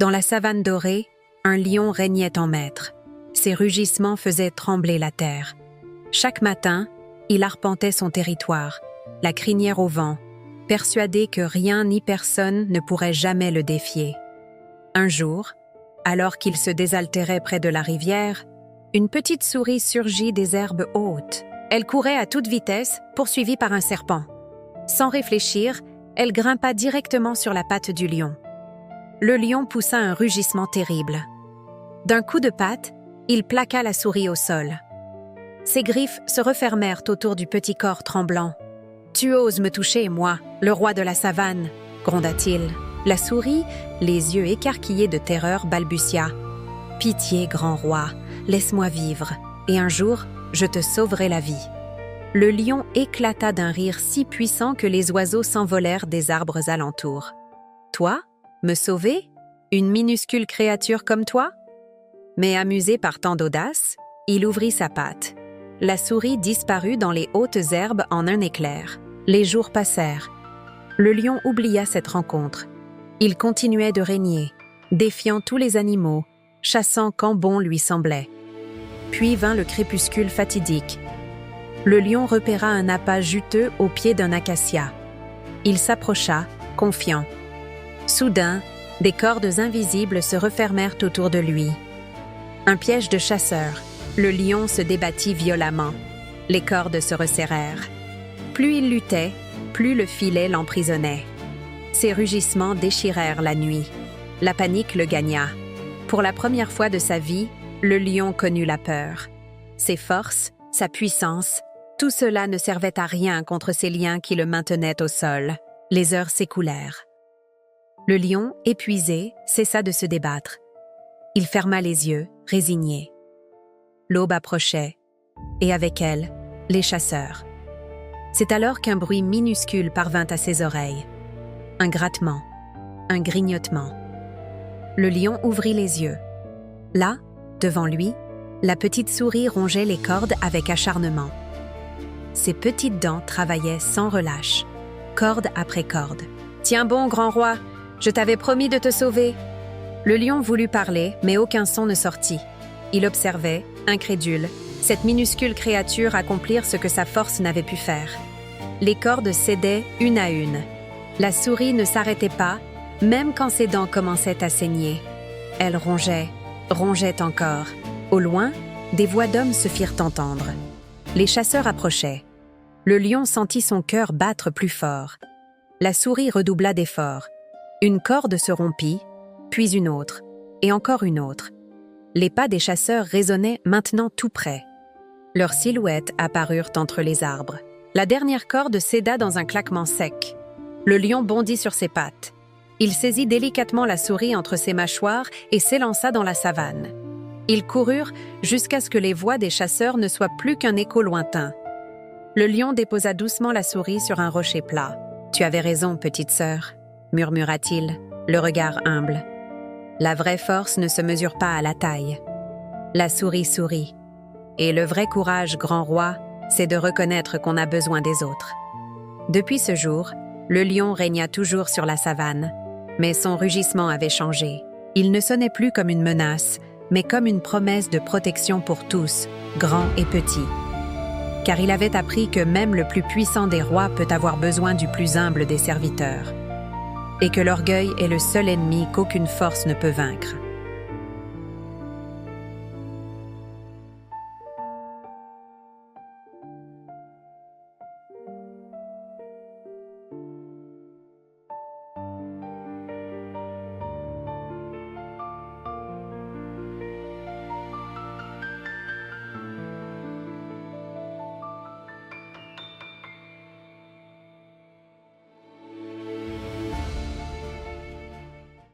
Dans la savane dorée, un lion régnait en maître. Ses rugissements faisaient trembler la terre. Chaque matin, il arpentait son territoire, la crinière au vent, persuadé que rien ni personne ne pourrait jamais le défier. Un jour, alors qu'il se désaltérait près de la rivière, une petite souris surgit des herbes hautes. Elle courait à toute vitesse, poursuivie par un serpent. Sans réfléchir, elle grimpa directement sur la patte du lion. Le lion poussa un rugissement terrible. D'un coup de patte, il plaqua la souris au sol. Ses griffes se refermèrent autour du petit corps tremblant. « Tu oses me toucher, moi, le roi de la savane !» gronda-t-il. La souris, les yeux écarquillés de terreur, balbutia. « Pitié, grand roi, laisse-moi vivre, et un jour, je te sauverai la vie. » Le lion éclata d'un rire si puissant que les oiseaux s'envolèrent des arbres alentours. « Toi, me sauver? Une minuscule créature comme toi ?» Mais amusé par tant d'audace, il ouvrit sa patte. La souris disparut dans les hautes herbes en un éclair. Les jours passèrent. Le lion oublia cette rencontre. Il continuait de régner, défiant tous les animaux, chassant quand bon lui semblait. Puis vint le crépuscule fatidique. Le lion repéra un appât juteux au pied d'un acacia. Il s'approcha, confiant. Soudain, des cordes invisibles se refermèrent autour de lui. Un piège de chasseur. Le lion se débattit violemment. Les cordes se resserrèrent. Plus il luttait, plus le filet l'emprisonnait. Ses rugissements déchirèrent la nuit. La panique le gagna. Pour la première fois de sa vie, le lion connut la peur. Ses forces, sa puissance, tout cela ne servait à rien contre ces liens qui le maintenaient au sol. Les heures s'écoulèrent. Le lion, épuisé, cessa de se débattre. Il ferma les yeux, résigné. L'aube approchait, et avec elle, les chasseurs. C'est alors qu'un bruit minuscule parvint à ses oreilles. Un grattement, un grignotement. Le lion ouvrit les yeux. Là, devant lui, la petite souris rongeait les cordes avec acharnement. Ses petites dents travaillaient sans relâche, corde après corde. « Tiens bon, grand roi, je t'avais promis de te sauver !» Le lion voulut parler, mais aucun son ne sortit. Il observait, incrédule, cette minuscule créature accomplir ce que sa force n'avait pu faire. Les cordes cédaient une à une. La souris ne s'arrêtait pas, même quand ses dents commençaient à saigner. Elle rongeait, rongeait encore. Au loin, des voix d'hommes se firent entendre. Les chasseurs approchaient. Le lion sentit son cœur battre plus fort. La souris redoubla d'efforts. Une corde se rompit, puis une autre, et encore une autre. Les pas des chasseurs résonnaient maintenant tout près. Leurs silhouettes apparurent entre les arbres. La dernière corde céda dans un claquement sec. Le lion bondit sur ses pattes. Il saisit délicatement la souris entre ses mâchoires et s'élança dans la savane. Ils coururent jusqu'à ce que les voix des chasseurs ne soient plus qu'un écho lointain. Le lion déposa doucement la souris sur un rocher plat. « Tu avais raison, petite sœur », murmura-t-il, le regard humble. La vraie force ne se mesure pas à la taille. La souris sourit. Et le vrai courage, grand roi, c'est de reconnaître qu'on a besoin des autres. Depuis ce jour, le lion régna toujours sur la savane, mais son rugissement avait changé. Il ne sonnait plus comme une menace, mais comme une promesse de protection pour tous, grands et petits. Car il avait appris que même le plus puissant des rois peut avoir besoin du plus humble des serviteurs. Et que l'orgueil est le seul ennemi qu'aucune force ne peut vaincre.